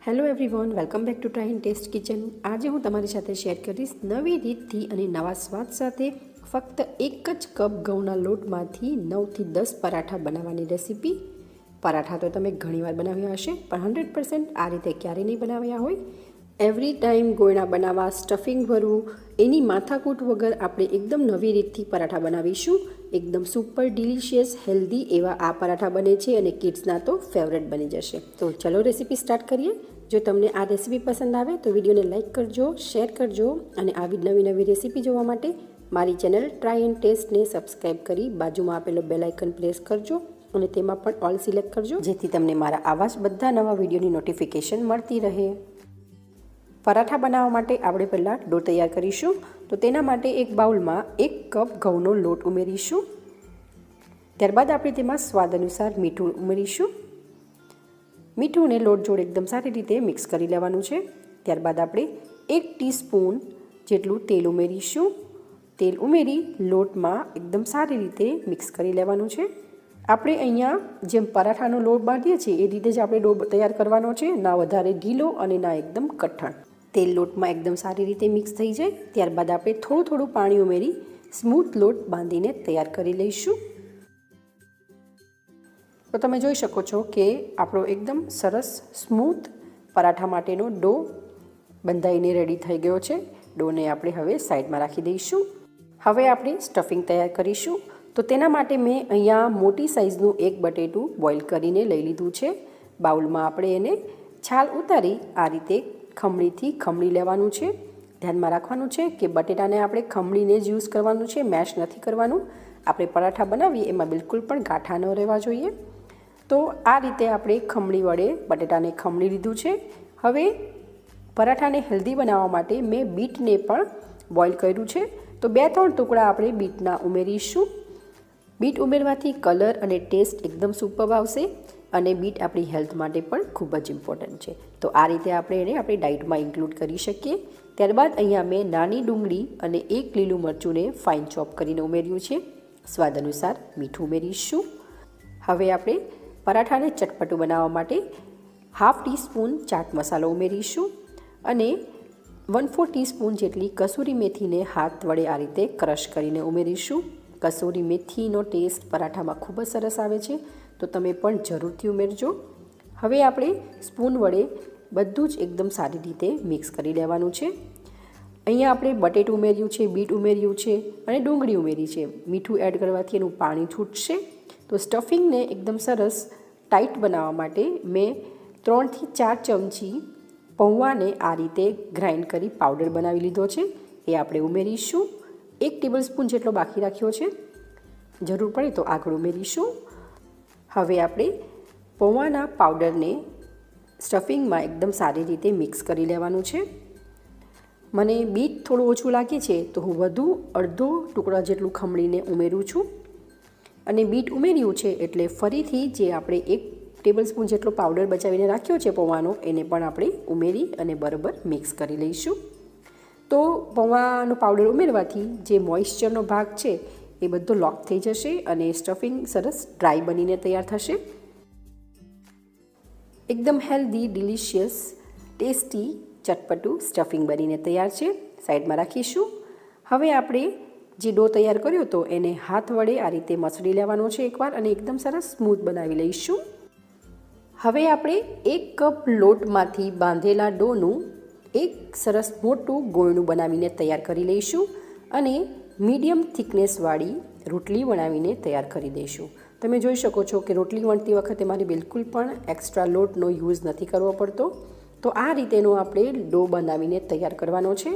Hello everyone, welcome back to try and test kitchen. આજે હું તમારી સાથે શેર કરીશ નવી રીતથી અને નવા સ્વાદ સાથે ફક્ત એક જ કપ ઘઉંના લોટમાંથી 9થી 10 પરાઠા બનાવવાની રેસીપી. પરાઠા તો તમે ઘણીવાર બનાવ્યા હશે, પણ 100% આ રીતે ક્યારેય નહીં બનાવ્યા હોય. એવરી ટાઈમ ગોળા બનાવવા, સ્ટફિંગ ભરવું, એની માથાકૂટ વગર આપણે એકદમ નવી રીતથી પરાઠા બનાવીશું. એકદમ સુપર ડિલિશિયસ હેલ્ધી એવા આ પરાઠા બને છે અને કિડ્સના તો ફેવરેટ બની જશે. તો ચલો રેસીપી સ્ટાર્ટ કરીએ. જો તમને આ રેસીપી પસંદ આવે તો વિડીયોને લાઇક કરજો, શેર કરજો અને આવી નવી રેસીપી જોવા માટે મારી ચેનલ ટ્રાય એન્ડ ટેસ્ટને સબસ્ક્રાઈબ કરી બાજુમાં આપેલો બેલ આઇકન પ્રેસ કરજો અને તેમાં પણ ઓલ સિલેક્ટ કરજો, જેથી તમને મારા આવા જ બધા નવા વિડીયોની નોટિફિકેશન મળતી રહે. પરાઠા બનાવવા માટે આપણે પહેલાં ડો તૈયાર કરીશું. તો તેના માટે એક બાઉલમાં 1 કપ ઘઉંનો લોટ ઉમેરીશું. ત્યારબાદ આપણે તેમાં સ્વાદ અનુસાર મીઠું ઉમેરીશું. મીઠુંને લોટ જોડે એકદમ સારી રીતે મિક્સ કરી લેવાનું છે. ત્યારબાદ આપણે 1 ટીસ્પૂન જેટલું તેલ ઉમેરીશું. તેલ ઉમેરી લોટમાં એકદમ સારી રીતે મિક્સ કરી લેવાનું છે. આપણે અહીંયા જેમ પરાઠાનો લોટ બાંધીએ છીએ એ રીતે જ આપણે ડો તૈયાર કરવાનો છે, ના વધારે ઢીલો અને ના એકદમ કઠણ. તેલ લોટમાં એકદમ સારી રીતે મિક્સ થઈ જાય ત્યારબાદ આપણે થોડું પાણી ઉમેરી સ્મૂથ લોટ બાંધીને તૈયાર કરી લઈશું. તો તમે જોઈ શકો છો કે આપણો એકદમ સરસ સ્મૂથ પરાઠા માટેનો ડો બંધાઈને રેડી થઈ ગયો છે. ડોને આપણે હવે સાઈડમાં રાખી દઈશું. હવે આપણે સ્ટફિંગ તૈયાર કરીશું. તો તેના માટે મેં અહીંયા મોટી સાઇઝનું એક બટેટું બોઇલ કરીને લઈ લીધું છે. બાઉલમાં આપણે એને છાલ ઉતારી આ રીતે ખમણીથી ખમણી લેવાનું છે. ધ્યાનમાં રાખવાનું છે કે બટેટાને આપણે ખમણીને જ યુઝ કરવાનું છે, મેશ નથી કરવાનું. આપણે પરાઠા બનાવીએ એમાં બિલકુલ પણ ગાંઠા ન રહેવા જોઈએ. તો આ રીતે આપણે ખમણી વડે બટેટાને ખમણી લીધું છે. હવે પરાઠાને હેલ્ધી બનાવવા માટે મેં બીટને પણ બોઇલ કર્યું છે. તો 2-3 ટુકડા આપણે બીટના ઉમેરીશું. બીટ ઉમેરવાથી કલર અને ટેસ્ટ એકદમ સુપર આવશે અને બીટ આપણી હેલ્થ માટે પણ ખૂબ જ ઇમ્પોર્ટન્ટ છે. તો આ રીતે આપણે એને આપણી ડાયટમાં ઇન્ક્લુડ કરી શકીએ. ત્યારબાદ અહીંયા મેં નાની ડુંગળી અને 1 લીલું મરચુંને ફાઇન ચોપ કરીને ઉમેર્યું છે. સ્વાદ અનુસાર મીઠું ઉમેરીશું. હવે આપણે પરાઠાને ચટપટું બનાવવા માટે 1/2 ટીસ્પૂન ચાટ મસાલો ઉમેરીશું અને 1/4 ટીસ્પૂન જેટલી કસૂરી મેથીને હાથ વડે આ રીતે ક્રશ કરીને ઉમેરીશું. કસૂરી મેથીનો ટેસ્ટ પરાઠામાં ખૂબ જ સરસ આવે છે, તો તમે પણ જરૂરથી ઉમેરજો. હવે આપણે સ્પૂન વડે બધું જ એકદમ સારી રીતે મિક્સ કરી લેવાનું છે. અહીંયા આપણે બટેટું ઉમેર્યું છે, બીટ ઉમેર્યું છે અને ડુંગળી ઉમેરી છે. મીઠું એડ કરવાથી એનું પાણી છૂટશે. તો સ્ટફિંગને એકદમ સરસ ટાઈટ બનાવવા માટે મેં 3થી 4 ચમચી પૌવાને આ રીતે ગ્રાઇન્ડ કરી પાવડર બનાવી લીધો છે. એ આપણે ઉમેરીશું. 1 ટેબલસ્પૂન જેટલો બાકી રાખ્યો છે, જરૂર પડે તો આગળ ઉમેરીશું. હવે આપણે પૌવાના પાવડરને સ્ટફિંગમાં એકદમ સારી રીતે મિક્સ કરી લેવાનું છે. મને બીટ થોડું ઓછું લાગે છે તો હું વધુ અડધો ટુકડા જેટલું ખમણીને ઉમેરું છું. અને બીટ ઉમેર્યું છે એટલે ફરીથી જે આપણે 1 ટેબલસ્પૂન જેટલો પાવડર બચાવીને રાખ્યો છે પૌવાનો, એને પણ આપણે ઉમેરી અને બરાબર મિક્સ કરી લઈશું. તો પૌવાનો પાવડર ઉમેરવાથી જે મોઇશ્ચરનો ભાગ છે એ બધો લોક થઈ જશે અને સ્ટફિંગ સરસ ડ્રાય બનીને તૈયાર થશે. એકદમ હેલ્ધી, ડિલિશિયસ, ટેસ્ટી, ચટપટું સ્ટફિંગ બનીને તૈયાર છે. સાઈડમાં રાખીશું. હવે આપણે જે ડો તૈયાર કર્યો હતો એને હાથ વડે આ રીતે મસળી લેવાનો છે એકવાર અને એકદમ સરસ સ્મૂથ બનાવી લઈશું. હવે આપણે 1 કપ લોટમાંથી બાંધેલા ડોનું એક સરસ મોટું ગોળનું બનાવીને તૈયાર કરી લઈશું અને મીડિયમ થિકનેસવાળી રોટલી બનાવીને તૈયાર કરી દઈશું. તમે જોઈ શકો છો કે રોટલી વણતી વખતે મારે બિલકુલ પણ એક્સ્ટ્રા લોટનો યુઝ નથી કરવો પડતો. તો આ રીતેનો આપણે ડો બનાવીને તૈયાર કરવાનો છે.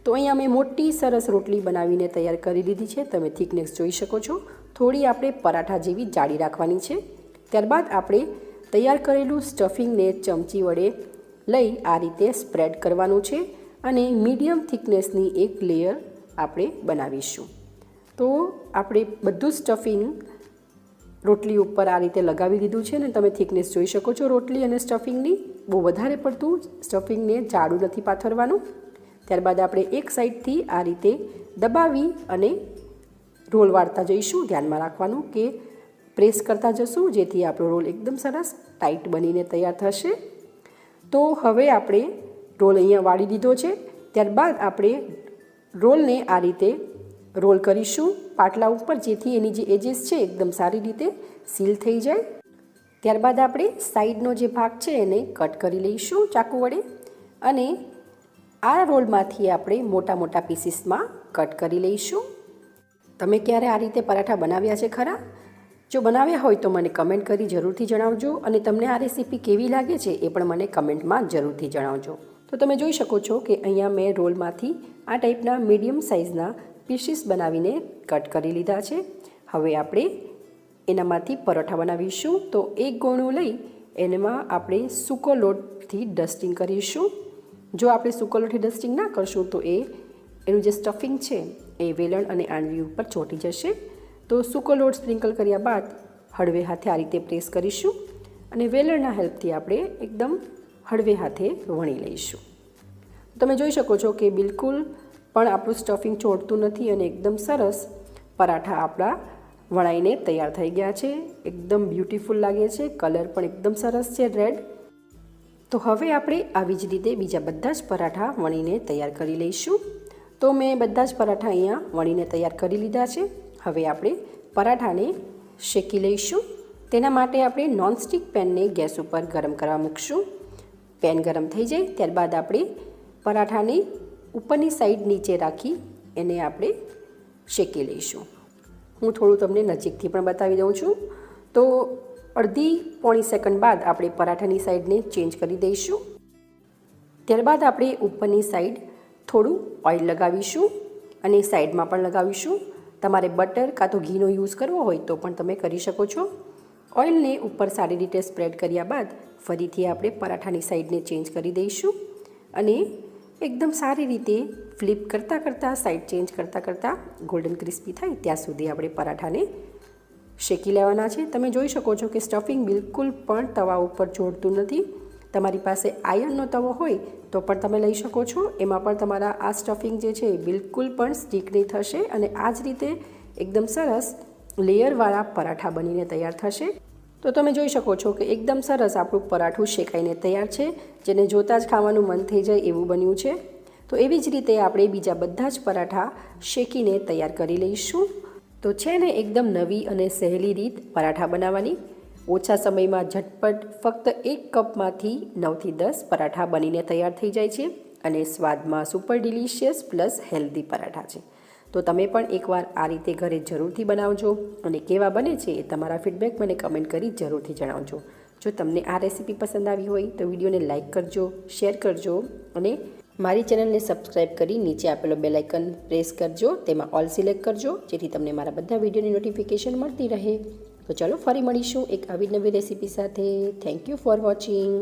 તો અહીંયા મેં મોટી સરસ રોટલી બનાવીને તૈયાર કરી દીધી છે. તમે થિકનેસ જોઈ શકો છો. થોડી આપણે પરાઠા જેવી જાડી રાખવાની છે. ત્યારબાદ આપણે તૈયાર કરેલું સ્ટફિંગને ચમચી વડે લઈ આ રીતે સ્પ્રેડ કરવાનું છે અને મીડિયમ થિકનેસની એક લેયર આપણે બનાવીશું. તો આપણે બધું સ્ટફિંગ રોટલી ઉપર આ રીતે લગાવી દીધું છે ને તમે થિકનેસ જોઈ શકો છો રોટલી અને સ્ટફિંગની. બહુ વધારે પડતું સ્ટફિંગને જાડું નથી પાથરવાનું. ત્યારબાદ આપણે એક સાઈડથી આ રીતે દબાવી અને રોલ વાળતા જઈશું. ધ્યાનમાં રાખવાનું કે પ્રેસ કરતા જશું જેથી આપણો રોલ એકદમ સરસ ટાઈટ બનીને તૈયાર થશે. તો હવે આપણે રોલ અહીંયા વાળી દીધો છે. ત્યારબાદ આપણે રોલને આ રીતે રોલ કરીશું પાટલા ઉપર, જેથી એની જે એજીસ છે એકદમ સારી રીતે સીલ થઈ જાય. ત્યારબાદ આપણે સાઈડનો જે ભાગ છે એને કટ કરી લઈશું ચાકુ વડે, અને આ રોલમાંથી આપણે મોટા મોટા પીસીસમાં કટ કરી લઈશું. તમે ક્યારે આ રીતે પરાઠા બનાવ્યા છે ખરા? જો બનાવ્યા હોય તો મને કમેન્ટ કરી જરૂરથી જણાવજો, અને તમને આ રેસીપી કેવી લાગે છે એ પણ મને કમેન્ટમાં જરૂરથી જણાવજો. તો તમે જોઈ શકો છો કે અહીંયા મેં રોલમાંથી આ ટાઈપના મીડિયમ સાઇઝના પીસીસ બનાવીને કટ કરી લીધા છે. હવે આપણે એનામાંથી પરોઠા બનાવીશું. તો એક ગોણું લઈ એમાં આપણે સૂકો લોટથી ડસ્ટિંગ કરીશું. જો આપણે સૂકો લોટથી ડસ્ટિંગ ના કરશું તો એનું જે સ્ટફિંગ છે એ વેલણ અને આંડવી ઉપર ચોંટી જશે. તો સૂકો લોટ સ્પ્રિંકલ કર્યા બાદ હળવે હાથે આ રીતે પ્રેસ કરીશું, અને વેલણના હેલ્પથી આપણે એકદમ હળવે હાથે વણી લઈશું. તમે જોઈ શકો છો કે બિલકુલ પણ આપણું સ્ટફિંગ ચોંટતું નથી, અને એકદમ સરસ પરાઠા આપણા વણાઈને તૈયાર થઈ ગયા છે. એકદમ બ્યુટીફુલ લાગે છે, કલર પણ એકદમ સરસ છે રેડ. તો હવે આપણે આવી જ રીતે બીજા બધા જ પરાઠા વણીને તૈયાર કરી લઈશું. તો મેં બધા જ પરાઠા અહીંયા વણીને તૈયાર કરી લીધા છે. હવે આપણે પરાઠાને શેકી લઈશું. તેના માટે આપણે નોનસ્ટિક પેનને ગેસ ઉપર ગરમ કરવા મૂકશું. પેન ગરમ થઈ જાય ત્યારબાદ આપણે પરાઠાને ઉપરની સાઈડ નીચે રાખી એને આપણે શેકી લઈશું. હું થોડું તમને નજીકથી પણ બતાવી દઉં છું. તો અડધી પોણી સેકન્ડ બાદ આપણે પરાઠાની સાઈડને ચેન્જ કરી દઈશું. ત્યારબાદ આપણે ઉપરની સાઈડ થોડું ઓઇલ લગાવીશું, અને સાઈડમાં પણ લગાવીશું. તમારે બટર કાં તો ઘીનો યુઝ કરવો હોય તો પણ તમે કરી શકો છો. ઓઇલને ઉપર સારી રીતે સ્પ્રેડ કર્યા બાદ ફરીથી આપણે પરાઠાની સાઈડને ચેન્જ કરી દઈશું, અને એકદમ સારી રીતે ફ્લિપ કરતાં સાઈડ ચેન્જ કરતાં ગોલ્ડન ક્રિસ્પી થાય ત્યાં સુધી આપણે પરાઠાને શેકી લેવાના છે. તમે જોઈ શકો છો કે સ્ટફિંગ બિલકુલ પણ તવા ઉપર ચોંટતું નથી. તમારી પાસે આયર્નનો તવો હોય તો પણ તમે લઈ શકો છો. એમાં પણ તમારા આ સ્ટફિંગ જે છે બિલકુલ પણ સ્ટીક નહીં થશે, અને આ જ રીતે એકદમ સરસ લેયરવાળા પરાઠા બનીને તૈયાર થશે. તો તમે જોઈ શકો છો કે એકદમ સરસ આપણું પરાઠું શેકાઈને તૈયાર છે, જેને જોતાં જ ખાવાનું મન થઈ જાય એવું બન્યું છે. તો એવી જ રીતે આપણે બીજા બધા જ પરાઠા શેકીને તૈયાર કરી લઈશું. તો છે ને એકદમ નવી અને સહેલી રીત પરાઠા બનાવવાની. ઓછા સમયમાં ઝટપટ ફક્ત 1 કપમાંથી 9 થી 10 પરાઠા બનીને તૈયાર થઈ જાય છે, અને સ્વાદમાં super delicious plus healthy paratha છે. તો તમે પણ એકવાર આ રીતે ઘરે જરૂરથી બનાવજો, અને કેવા બને છે એ તમારા ફીડબેક મને કમેન્ટ કરી જરૂરથી જણાવજો. જો તમને આ રેસીપી પસંદ આવી હોય તો વિડીયોને લાઇક કરજો, શેર કરજો, અને મારી ચેનલને સબસ્ક્રાઈબ કરી નીચે આપેલો બેલ આઇકન પ્રેસ કરજો. તેમાં ઓલ સિલેક્ટ કરજો, જેથી તમને મારા બધા વિડીયોની નોટિફિકેશન મળતી રહે. તો ચલો ફરી મળીશું એક આવી નવી રેસીપી સાથે. Thank you for watching.